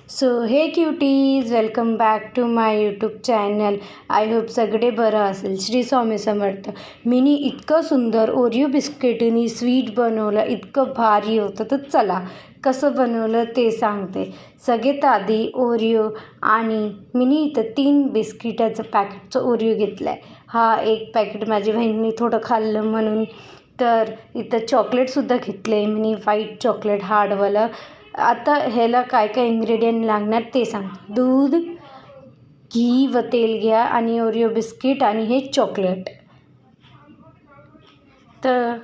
So hey cuties, welcome back to my YouTube channel. I hope सगळे बरं असेल. श्री स्वामी समर्थ. मीनी इतकं सुंदर ओरिओ बिस्किटनी स्वीट बनवलं, इतकं भारी होतं. तर चला कसं बनवलं ते सांगते. सगळ्यात आधी ओरिओ आणि मीनी इथं 3 बिस्किटाचं पॅकेटचं ओरिओ घेतलं आहे. हा एक पॅकेट माझी बहिणीने थोडं खाल्लं म्हणून. तर इथं चॉकलेटसुद्धा घेतलं आहे मीनी, व्हाईट चॉकलेट हार्डवालं. आता ह्याला काय काय इन्ग्रेडियंट लागणार ते सांग. दूध, घी व तेल घ्या आणि ओरिओ बिस्किट आणि हे चॉकलेट. तर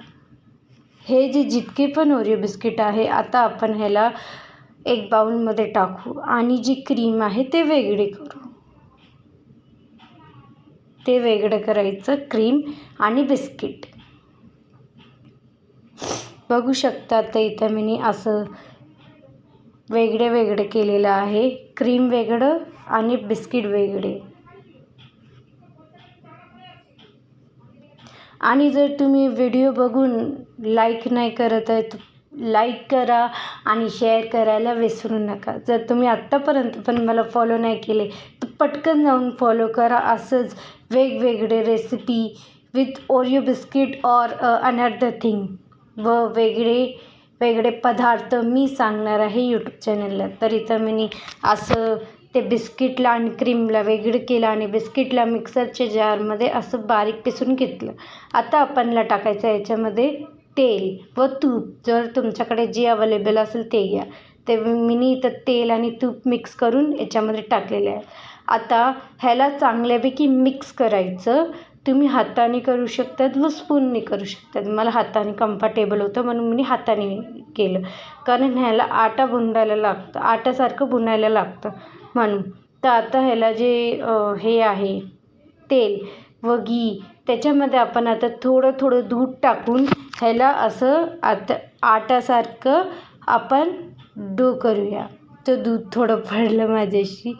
हे जे जितके पण ओरिओ बिस्किट आहे, आता आपण ह्याला एक बाउलमध्ये टाकू आणि जी क्रीम आहे ते वेगळे करू. ते वेगळं करायचं, क्रीम आणि बिस्किट. बघू शकता तर इथं मी असं वेगळे केलेलं आहे. क्रीम वेगळं आणि बिस्किट वेगळे. आणि जर तुम्ही व्हिडिओ बघून लाईक नाही करत आहे तर लाईक करा आणि शेअर करायला विसरू नका. जर तुम्ही आत्तापर्यंत पण मला फॉलो नाही केले तर पटकन जाऊन फॉलो करा. असंच वेगवेगळे रेसिपी विथ ओरिओ बिस्किट और अनदर थिंग व वेगळे पदार्थ मी सांगणार आहे यूट्यूब चॅनलला. तर इथं मी असं ते बिस्किटला आणि क्रीमला वेगळं केलं आणि बिस्किटला मिक्सरच्या जारमध्ये असं बारीक पिसून घेतलं. आता आपणला टाकायचं याच्यामध्ये तेल व तूप. जर तुमच्याकडे जे अवेलेबल असेल ते घ्या. ते मी इथं तेल आणि तूप मिक्स करून याच्यामध्ये टाकलेलं आहे. आता ह्याला चांगल्यापैकी मिक्स करायचं. तुम्ही हाताने करू शकतात व स्पूनने करू शकतात. मला हाताने कम्फर्टेबल होतं म्हणून मी हाताने केलं, कारण ह्याला आटा बुंदायला लागतं, आटासारखं बुनायला लागतं म्हणून. तर आता ह्याला जे हे आहे तेल व घी, त्याच्यामध्ये आपण आता थोडं दूध टाकून ह्याला असं आता आटासारखं आपण डो करूया. तर दूध थोडं पडलं माझ्याशी,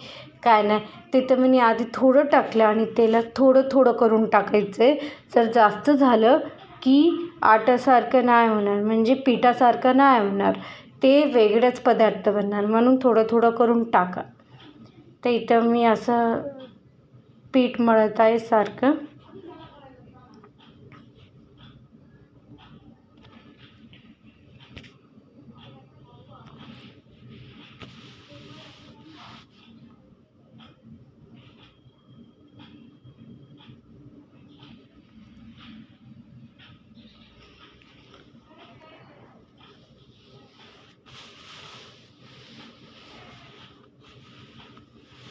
काय नाही. तिथं मी आधी थोडं टाकलं आणि त्याला थोडं करून टाकायचं आहे. जर जास्त झालं की आटासारखं नाही होणार, म्हणजे पिठासारखं नाही होणार, ते वेगळेच पदार्थ बनणार. म्हणून थोडं करून टाका. तर इथं मी असं पीठ मळत आहे सारखं.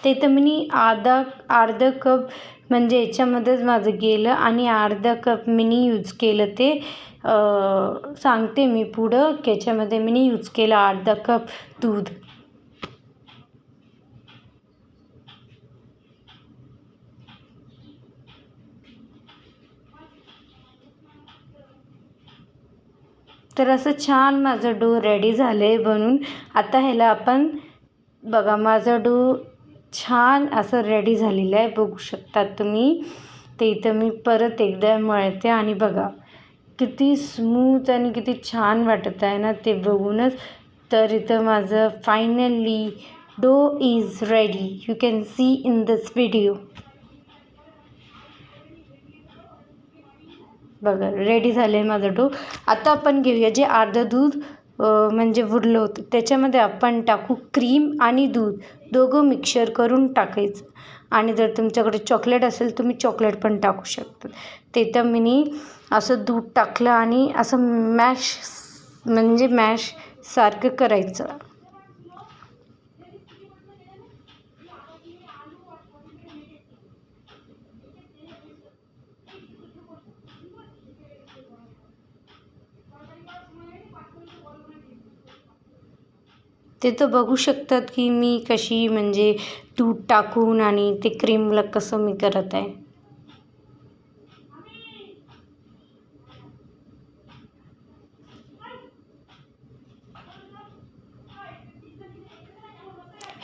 ते तर मी अर्धा कप म्हणजे याच्यामध्येच माझं गेलं आणि अर्धा कप मी यूज केलं. ते सांगते मी पुढं. याच्यामध्ये मी यूज केलं अर्धा कप दूध. तर असं छान माझं डो रेडी झालं आहे बनून. आता ह्याला आपण बघा, माझं डो छान असं रेडी झालेलं आहे, बघू शकता तुम्ही. ते इथं मी परत एकदा मळते आणि बघा किती स्मूथ आणि किती छान वाटत आहे ना ते बघूनच. तर इथं माझं फायनली डो is ready. You can see in this video. बघा रेडी झालं आहे माझं डो. आता आपण घेऊया जे अर्धं दूध म्हणजे उरलं होतं, त्याच्यामध्ये आपण टाकू क्रीम आणि दूध दोघं मिक्सर करून टाकायचं. आणि जर तुमच्याकडे चॉकलेट असेल तुम्ही चॉकलेट पण टाकू शकता. ते तर मी असं दूध टाकलं आणि असं मॅश सारखं करायचं. ते तर बघू शकतात की मी कशी म्हणजे दूध टाकून आणि ते क्रीमला कसं मी करत आहे.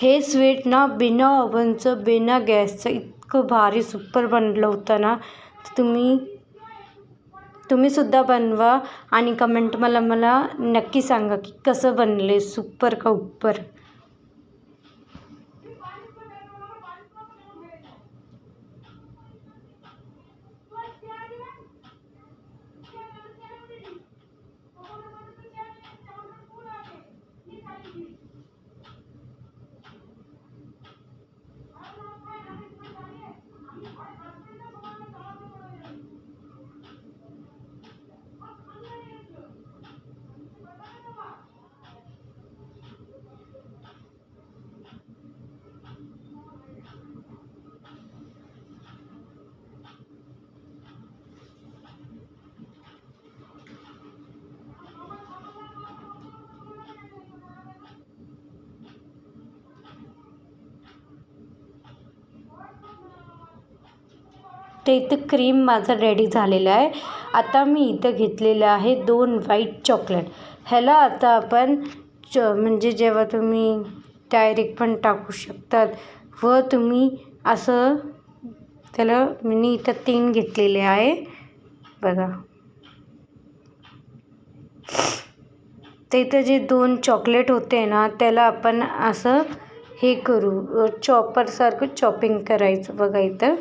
हे स्वीट ना बिना ओव्हनचं बिना गॅसचं इतकं भारी सुपर बनलं होतं ना. तुम्हीसुद्धा बनवा आणि कमेंट मला नक्की सांगा की कसं बनले, सुपर का उपर. ते इथं क्रीम माझा रेडी झालेला आहे. आता मी इथं घेतलेलं आहे 2 व्हाईट चॉकलेट. ह्याला आता आपण म्हणजे जेव्हा तुम्ही डायरेक्ट पण टाकू शकतात व तुम्ही असं त्याला मी इथं 3 घेतलेले आहे बघा. ते इथं जे 2 चॉकलेट होते ना त्याला आपण असं हे करू, चॉपरसारखं चॉपिंग करायचं बघा. इथं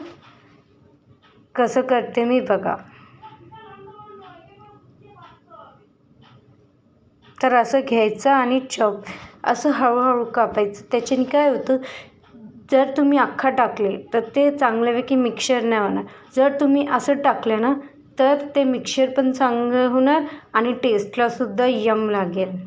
कसं करते मी बघा. तर असं घ्यायचं आणि असं हळूहळू कापायचं. त्याच्याने काय होतं, जर तुम्ही अख्खा टाकले तर ते चांगल्यापैकी मिक्सर नाही होणार. जर तुम्ही असं टाकलं ना तर ते मिक्सर पण चांगलं होणार आणि टेस्टलासुद्धा यम लागेल.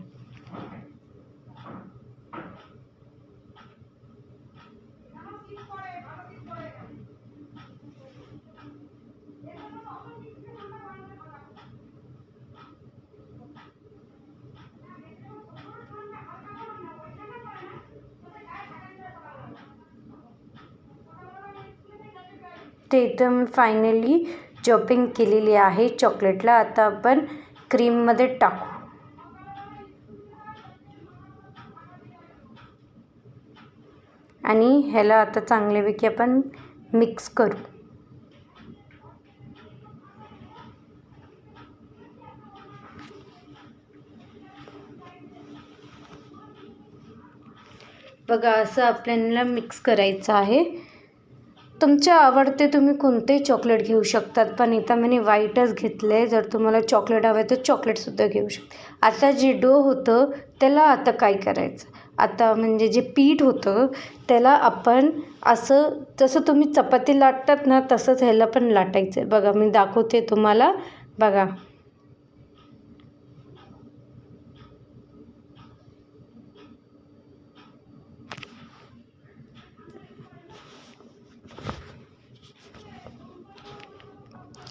ते इथं मी फायनली चॉपिंग केलेली आहे चॉकलेटला. आता आपण क्रीममध्ये टाकू आणि ह्याला आता चांगल्यापैकी आपण मिक्स करू. बघा असं आपल्याला मिक्स करायचं आहे. तुमच्या आवडते तुम्ही कोणतेही चॉकलेट घेऊ शकतात, पण इथं मी व्हाईटच घेतलं आहे. जर तुम्हाला चॉकलेट हवं आहे तर चॉकलेटसुद्धा घेऊ शकता. आता जे डो होतं त्याला आता काय करायचं, आता म्हणजे जे पीठ होतं त्याला आपण असं जसं तुम्ही चपाती लाटतात ना तसंच ह्याला पण लाटायचं आहे. बघा मी दाखवते तुम्हाला बघा.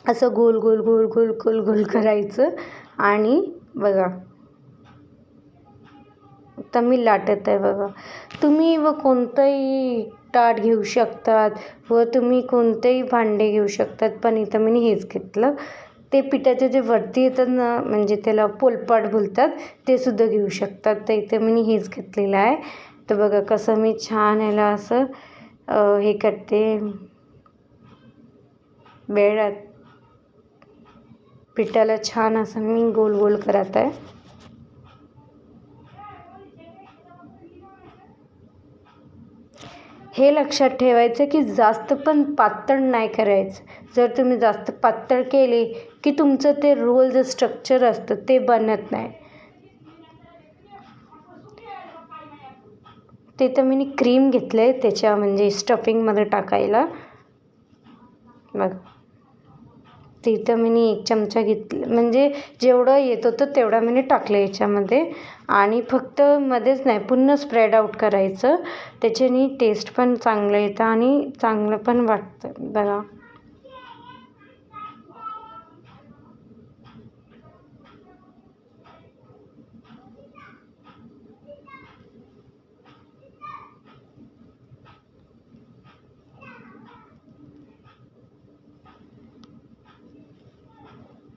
असं गोल गोल गोल गोल गोल गोल करायचं आणि बघा आता मी लाटत आहे बघा. तुम्ही व कोणतंही ताट घेऊ शकतात व तुम्ही कोणतेही भांडे घेऊ शकतात, पण इथं मी हेच घेतलं. ते पिठाचे जे वरती येतात ना म्हणजे त्याला पोलपाट बोलतात ते सुद्धा घेऊ शकतात. तर इथं मी हेच घेतलेलं आहे. तर बघा कसं मी छान ह्याला असं हे करते, बेळात पिठाला छान असं मी गोल गोल करत आहे. हे लक्षात ठेवायचं की जास्त पण पातळ नाही करायचं. जर तुम्ही जास्त पातळ केले की तुमचं ते रोल जे स्ट्रक्चर असतं ते बनत नाही. ते तर मी क्रीम घेतलं आहे त्याच्या म्हणजे स्टफिंगमध्ये टाकायला बघ. तिथं मी 1 चमचा घेतलं म्हणजे जेवढं येत होतं तेवढा मी टाकलं याच्यामध्ये. आणि फक्त मध्येच नाही पूर्ण स्प्रेड आउट करायचं. त्याच्याने टेस्ट पण चांगलं येतं आणि चांगलं पण वाटतं बघा.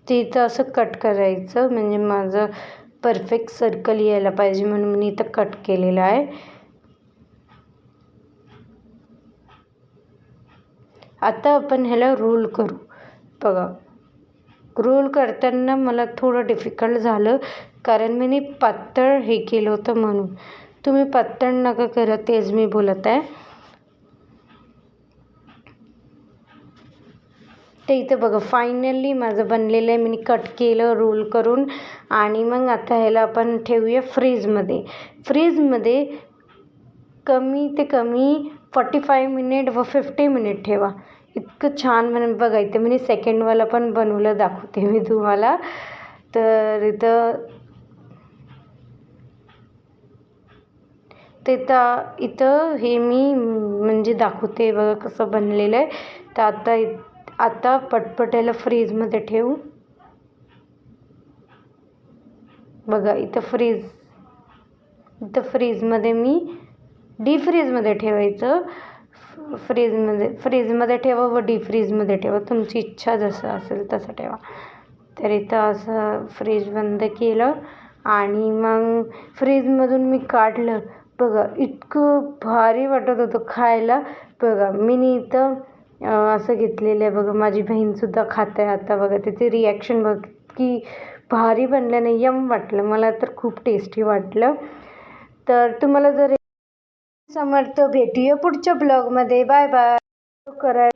ते इथं असं कट करायचं म्हणजे माझं परफेक्ट सर्कल यायला पाहिजे म्हणून मी इथं कट केलेलं आहे. आता आपण ह्याला रोल करू बघा. रोल करताना मला थोडं डिफिकल्ट झालं कारण मी पातळ हे केलं होतं म्हणून. तुम्ही पातळ नका करा तेच मी बोलत आहे. ते इथं बघा फायनली माझं बनलेलं आहे. मी कट केलं रोल करून आणि मग आता ह्याला आपण ठेवूया फ्रीजमध्ये. फ्रीजमध्ये कमी ते कमी 45 मिनिट व 50 मिनिट ठेवा. इतकं छान म्हणून बघा. इथं मी सेकंडवाला पण बनवलं दाखवते मी तुम्हाला. तर इथं हे मी म्हणजे दाखवते बघा कसं बनलेलं आहे. तर आता पटपट याला फ्रीजमध्ये ठेवू बघा. इथं फ्रीजमध्ये मी डीप फ्रीजमध्ये ठेवायचं. फ्रीजमध्ये ठेवा व डीप फ्रीजमध्ये ठेवा, तुमची इच्छा जसं असेल तसं ठेवा. तर इथं असं फ्रीज बंद केलं आणि मग फ्रीजमधून मी काढलं. बघा इतकं भारी वाटत होतं खायला. बघा मी इथं असं घेतलेलं आहे. बघा माझी बहीणसुद्धा खात आहे आता. बघा तिचे रिॲक्शन बघ की भारी बनलं नाही, यम वाटलं मला तर, खूप टेस्टी वाटलं. तर तुम्हाला जर समर्थ भेटूया पुढच्या ब्लॉगमध्ये. Bye bye. करा